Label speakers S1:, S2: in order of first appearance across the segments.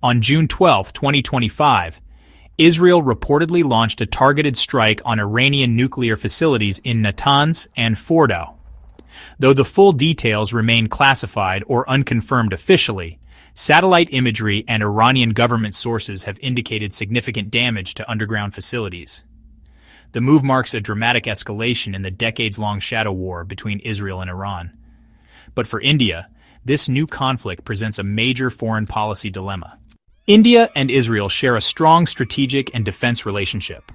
S1: On June 12, 2025, Israel reportedly launched a targeted strike on Iranian nuclear facilities in Natanz and Fordow. Though the full details remain classified or unconfirmed officially, satellite imagery and Iranian government sources have indicated significant damage to underground facilities. The move marks a dramatic escalation in the decades-long shadow war between Israel and Iran. But for India, this new conflict presents a major foreign policy dilemma. India and Israel share a strong strategic and defense relationship.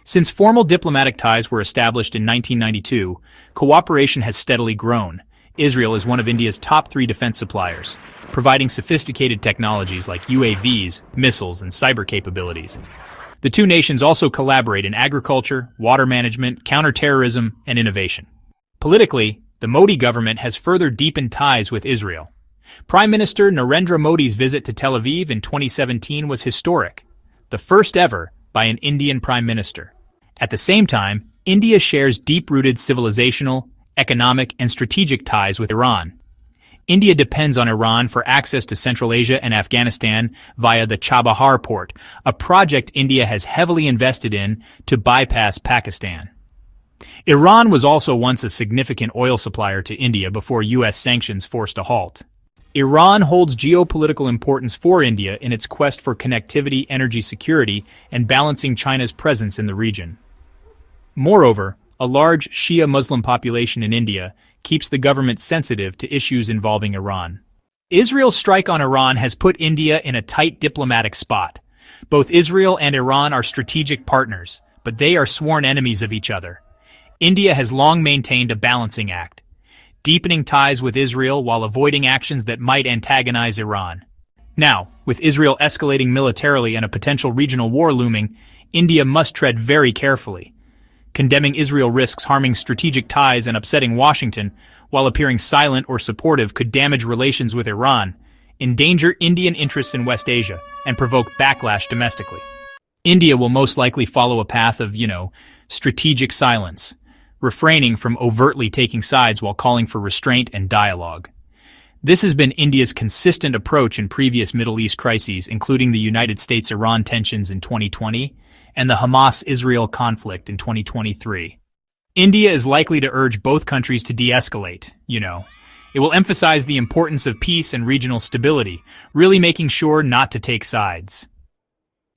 S1: Since formal diplomatic ties were established in 1992, cooperation has steadily grown. Israel is one of India's top 3 defense suppliers, providing sophisticated technologies like UAVs, missiles, and cyber capabilities. The two nations also collaborate in agriculture, water management, counterterrorism, and innovation. Politically, the Modi government has further deepened ties with Israel. Prime Minister Narendra Modi's visit to Tel Aviv in 2017 was historic, the first ever by an Indian prime minister. At the same time, India shares deep-rooted civilizational, economic, and strategic ties with Iran. India depends on Iran for access to Central Asia and Afghanistan via the Chabahar port, a project India has heavily invested in to bypass Pakistan. Iran was also once a significant oil supplier to India before U.S. sanctions forced a halt. Iran holds geopolitical importance for India in its quest for connectivity, energy security, and balancing China's presence in the region. Moreover, a large Shia Muslim population in India keeps the government sensitive to issues involving Iran. Israel's strike on Iran has put India in a tight diplomatic spot. Both Israel and Iran are strategic partners, but they are sworn enemies of each other. India has long maintained a balancing act, deepening ties with Israel while avoiding actions that might antagonize Iran. Now, with Israel escalating militarily and a potential regional war looming, India must tread very carefully. Condemning Israel risks harming strategic ties and upsetting Washington, while appearing silent or supportive could damage relations with Iran, endanger Indian interests in West Asia, and provoke backlash domestically. India will most likely follow a path of, strategic silence, refraining from overtly taking sides while calling for restraint and dialogue. This has been India's consistent approach in previous Middle East crises, including the United States-Iran tensions in 2020 and the Hamas-Israel conflict in 2023. India is likely to urge both countries to de-escalate, It will emphasize the importance of peace and regional stability, really making sure not to take sides.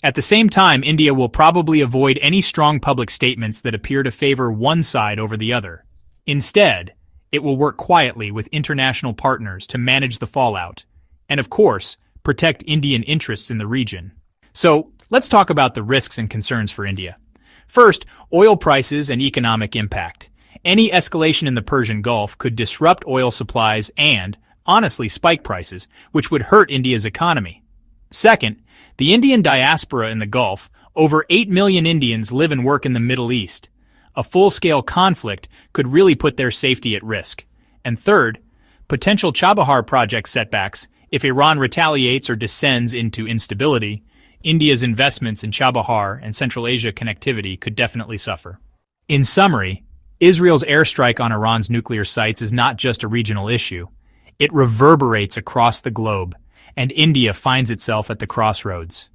S1: At the same time, India will probably avoid any strong public statements that appear to favor one side over the other. Instead, it will work quietly with international partners to manage the fallout, and of course, protect Indian interests in the region. So, let's talk about the risks and concerns for India. First, oil prices and economic impact. Any escalation in the Persian Gulf could disrupt oil supplies and, honestly, spike prices, which would hurt India's economy. Second, the Indian diaspora in the Gulf, over 8 million Indians live and work in the Middle East. A full-scale conflict could really put their safety at risk. And third, potential Chabahar project setbacks. If Iran retaliates or descends into instability, India's investments in Chabahar and Central Asia connectivity could definitely suffer. In summary, Israel's airstrike on Iran's nuclear sites is not just a regional issue. It reverberates across the globe, and India finds itself at the crossroads.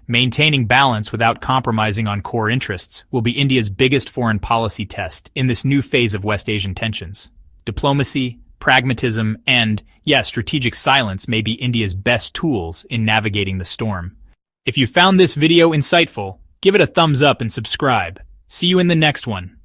S1: Maintaining balance without compromising on core interests will be India's biggest foreign policy test in this new phase of West Asian tensions. Diplomacy, pragmatism, and, strategic silence may be India's best tools in navigating the storm. If you found this video insightful, give it a thumbs up and subscribe. See you in the next one.